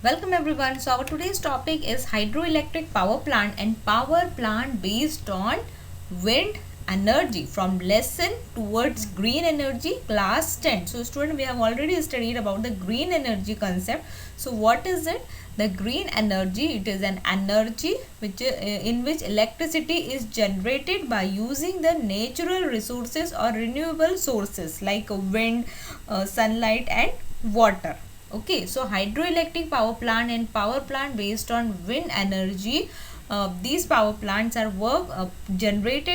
Welcome everyone. So our today's topic is hydroelectric power plant and power plant based on wind energy from lesson towards green energy class 10. So student, we have already studied about the green energy concept. So what is it? The green energy, it is an energy which in which electricity is generated by using the natural resources or renewable sources like wind, sunlight and water. Okay, so hydroelectric power plant and power plant based on wind energy, these power plants are generate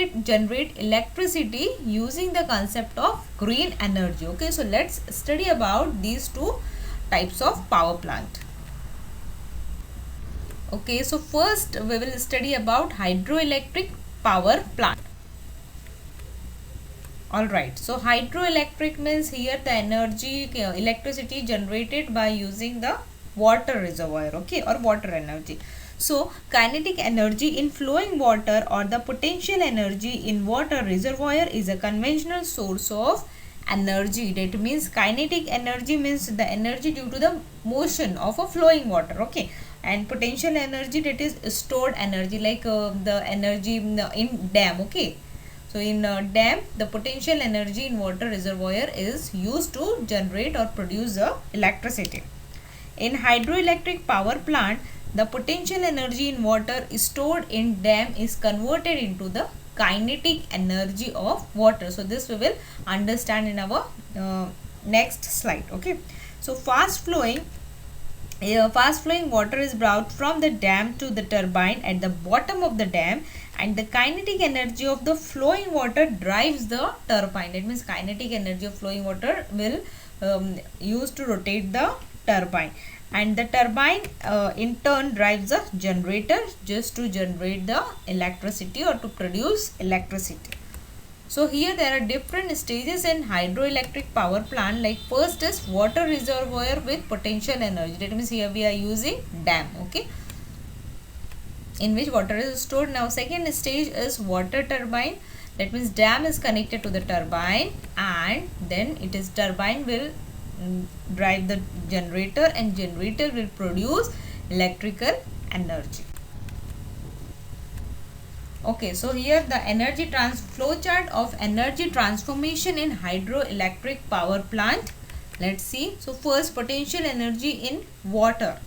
electricity using the concept of green energy. Okay, so let's study about these two types of power plant. Okay, so first we will study about hydroelectric power plant. Alright, so hydroelectric means here the energy, electricity generated by using the water reservoir, okay, or water energy. So kinetic energy in flowing water or the potential energy in water reservoir is a conventional source of energy. That means kinetic energy means the energy due to the motion of a flowing water, okay, and potential energy, that is stored energy, like the energy in dam, okay. So in a dam, the potential energy in water reservoir is used to generate or produce electricity. In hydroelectric power plant, the potential energy in water stored in dam is converted into the kinetic energy of water. So this we will understand in our next slide. Okay. So fast flowing water is brought from the dam to the turbine at the bottom of the dam, and the kinetic energy of the flowing water drives the turbine. That means kinetic energy of flowing water will use to rotate the turbine, and the turbine in turn drives the generator just to generate the electricity or to produce electricity. So here there are different stages in hydroelectric power plant. Like first is water reservoir with potential energy. That means here we are using dam, okay, in which water is stored. Now second stage is water turbine. That means dam is connected to the turbine, and then it is turbine will drive the generator, and generator will produce electrical energy. Okay, so here the energy flow chart of energy transformation in hydroelectric power plant. Let's see. So first, potential energy in water.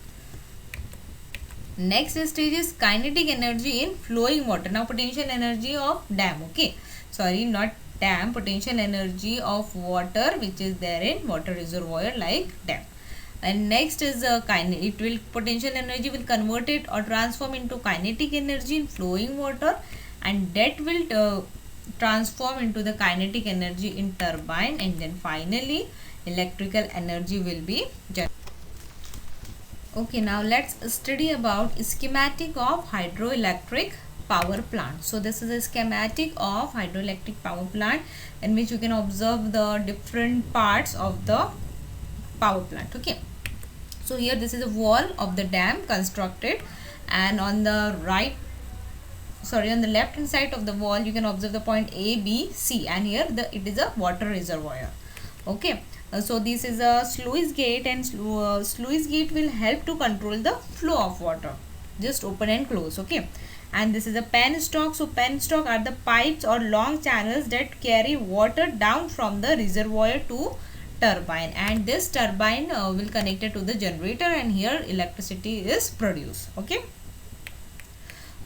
Next stage is kinetic energy in flowing water. Now potential energy of dam, okay, sorry, not dam, potential energy of water which is there in water reservoir like dam. And next is potential energy will convert it or transform into kinetic energy in flowing water, and that will transform into the kinetic energy in turbine, and then finally electrical energy will be generated. Okay, now let's study about schematic of hydroelectric power plant. So this is a schematic of hydroelectric power plant in which you can observe the different parts of the power plant, okay. So here this is a wall of the dam constructed, and on the on the left hand side of the wall you can observe the point A, B, C, and here it is a water reservoir, okay. So this is a sluice gate, and sluice gate will help to control the flow of water, just open and close, okay. And this is a penstock. So penstock are the pipes or long channels that carry water down from the reservoir to turbine, and this turbine will connect it to the generator, and here electricity is produced, okay.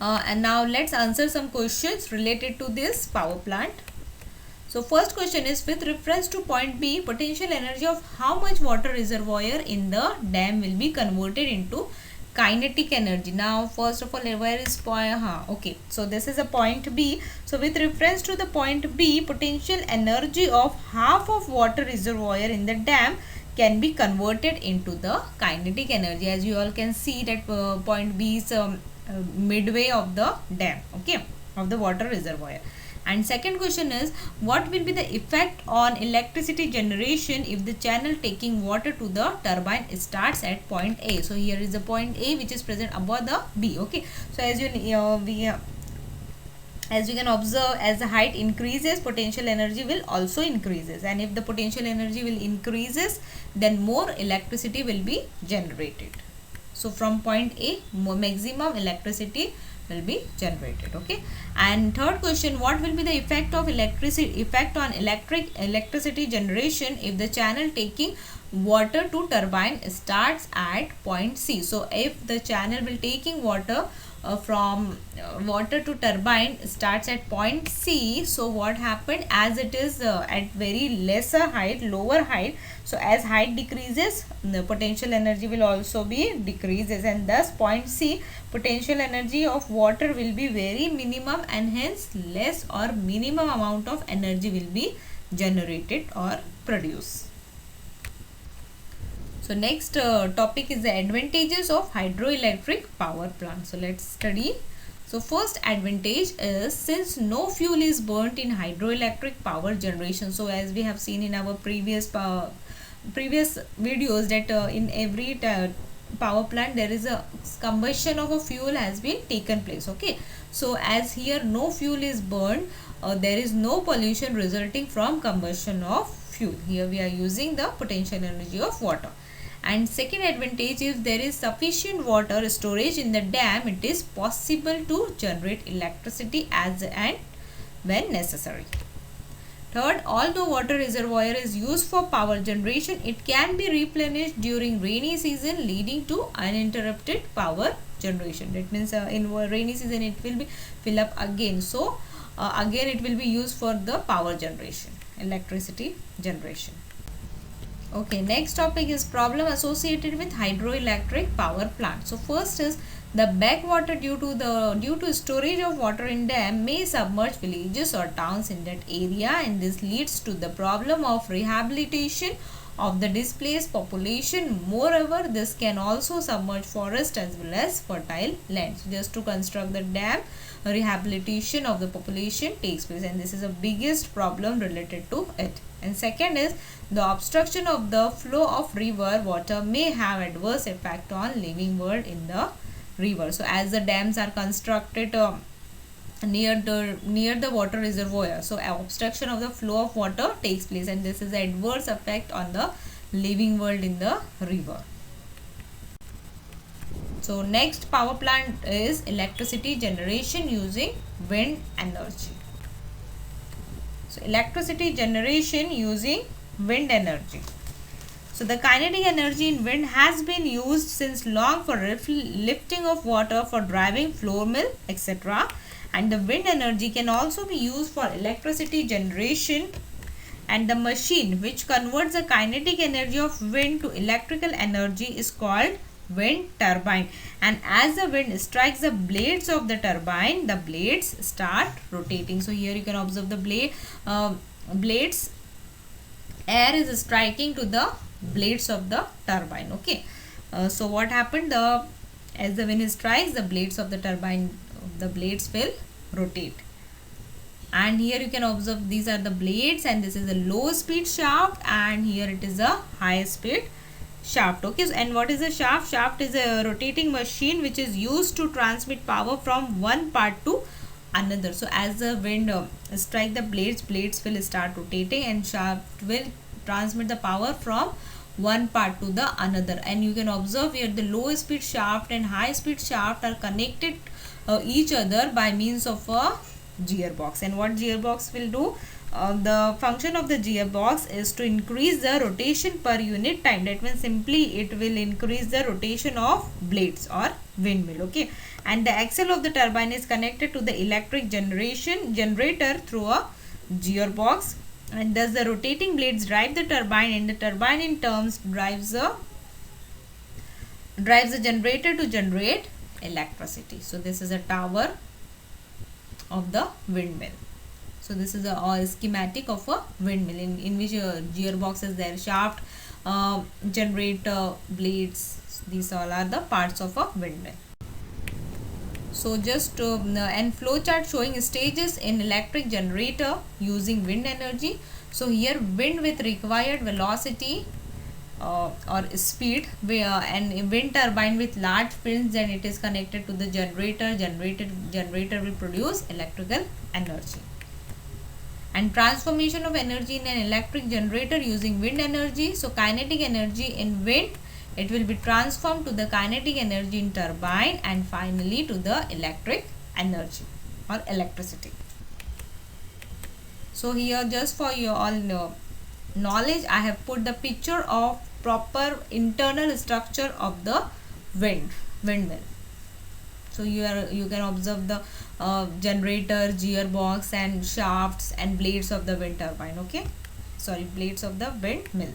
And now let's answer some questions related to this power plant. So first question is, with reference to point B, potential energy of how much water reservoir in the dam will be converted into kinetic energy. Now first of all, where is point? Okay, so this is a point B. So with reference to the point B, potential energy of half of water reservoir in the dam can be converted into the kinetic energy. As you all can see that point B is midway of the dam, okay, of the water reservoir. And second question is, what will be the effect on electricity generation if the channel taking water to the turbine starts at point A? So here is the point A which is present above the B, okay. So as as you can observe, as the height increases, potential energy will also increases, and if the potential energy will increases, then more electricity will be generated. So from point A, maximum electricity will be generated. Okay. And third question, what will be the effect of on electricity generation if the channel taking water to turbine starts at point C? So if the channel will taking water from water to turbine starts at point C, so what happened, as it is at very lesser height, lower height, so as height decreases, the potential energy will also be decreases, and thus point C, potential energy of water will be very minimum, and hence less or minimum amount of energy will be generated or produced. So next topic is the advantages of hydroelectric power plant. So let's study. So first advantage is, since no fuel is burnt in hydroelectric power generation. So as we have seen in our previous videos that in every power plant there is a combustion of a fuel has been taken place. Okay. So as here no fuel is burned, there is no pollution resulting from combustion of fuel. Here we are using the potential energy of water. And second advantage, if there is sufficient water storage in the dam, it is possible to generate electricity as and when necessary. Third, although water reservoir is used for power generation, it can be replenished during rainy season, leading to uninterrupted power generation. That means in rainy season it will be fill up again. So again it will be used for the power generation, electricity generation. Okay, next topic is problem associated with hydroelectric power plant. So first is the backwater due to storage of water in dam may submerge villages or towns in that area, and this leads to the problem of rehabilitation of the displaced population. Moreover, this can also submerge forest as well as fertile land. So just to construct the dam, rehabilitation of the population takes place, and this is the biggest problem related to it. And second is the obstruction of the flow of river water may have adverse effect on living world in the river. So as the dams are constructed near the water reservoir, so obstruction of the flow of water takes place, and this is the adverse effect on the living world in the river. So next power plant is electricity generation using wind energy. So electricity generation using wind energy. So the kinetic energy in wind has been used since long for lifting of water, for driving flour mill, etc. And the wind energy can also be used for electricity generation, and the machine which converts the kinetic energy of wind to electrical energy is called wind turbine. And as the wind strikes the blades of the turbine, the blades start rotating. So here you can observe the blades, air is striking to the blades of the turbine. Okay. So what happened, as the wind strikes the blades of the turbine, the blades will rotate. And here you can observe these are the blades, and this is a low speed shaft, and here it is a high speed shaft. Okay. And what is a shaft? Shaft is a rotating machine which is used to transmit power from one part to another. So as the wind strike the blades will start rotating, and shaft will transmit the power from one part to the another. And you can observe here the low speed shaft and high speed shaft are connected each other by means of a gearbox. And what gearbox will do? The function of the gearbox is to increase the rotation per unit time. That means simply it will increase the rotation of blades or windmill. Okay. And the axle of the turbine is connected to the electric generator through a gearbox, and thus the rotating blades drive the turbine, and the turbine in turn drives the generator to generate electricity. So this is a tower of the windmill. So this is a schematic of a windmill in which gearbox is there, shaft, generator, blades. These all are the parts of a windmill. So just and flow chart showing stages in electric generator using wind energy. So here wind with required velocity or speed, and wind turbine with large fins, and it is connected to the generator. Generator will produce electrical energy. And transformation of energy in an electric generator using wind energy. So kinetic energy in wind it will be transformed to the kinetic energy in turbine and finally to the electric energy or electricity. So here, just for your all knowledge, I have put the picture of proper internal structure of the windmill. So you can observe the generator, gearbox and shafts and blades of the wind turbine. Okay, sorry, blades of the windmill.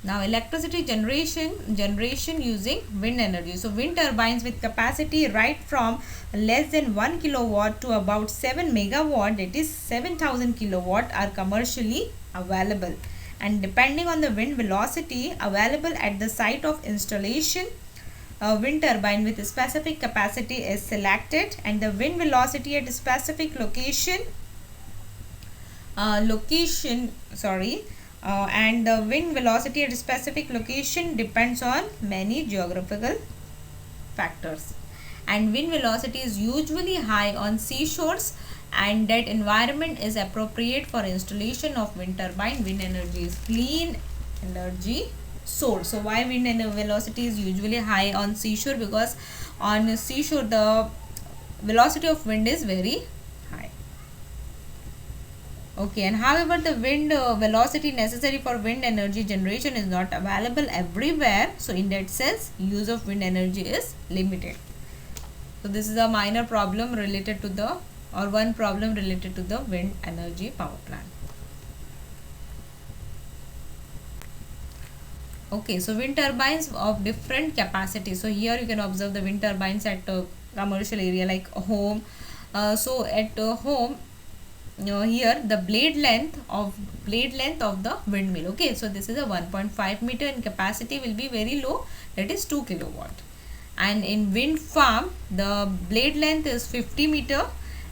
Now electricity generation using wind energy. So wind turbines with capacity right from less than 1 kilowatt to about 7 megawatt, that is 7000 kilowatt, are commercially available, and depending on the wind velocity available at the site of installation, a wind turbine with a specific capacity is selected, and the wind velocity at a specific location and the wind velocity at a specific location depends on many geographical factors, and wind velocity is usually high on seashores, and that environment is appropriate for installation of wind turbine. Wind energy is clean energy source. So why wind velocity is usually high on seashore? Because on seashore the velocity of wind is very high. Okay, and however the wind velocity necessary for wind energy generation is not available everywhere. So in that sense, use of wind energy is limited. So this is a minor problem related to the, or one problem related to the wind energy power plant. Okay, so wind turbines of different capacity. So here you can observe the wind turbines at commercial area like home. So at home, here the blade length of the windmill. Okay, so this is a 1.5 meter and capacity will be very low, that is 2 kilowatt. And in wind farm, the blade length is 50 meter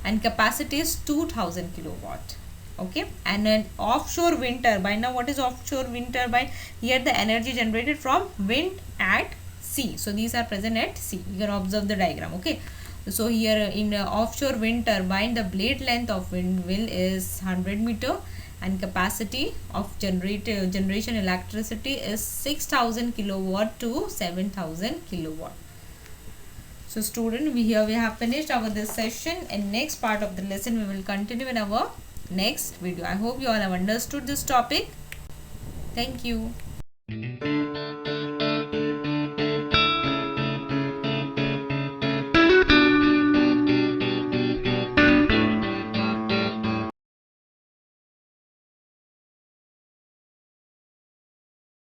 and capacity is 2000 kilowatt. Okay, and an offshore wind turbine. Now what is offshore wind turbine? Here the energy generated from wind at sea. So these are present at sea. You can observe the diagram. Okay, so here in offshore wind turbine, the blade length of windmill is 100 meter and capacity of generation electricity is 6000 kilowatt to 7000 kilowatt. So student, here we have finished our this session, and next part of the lesson we will continue in our next video. I hope you all have understood this topic. Thank you.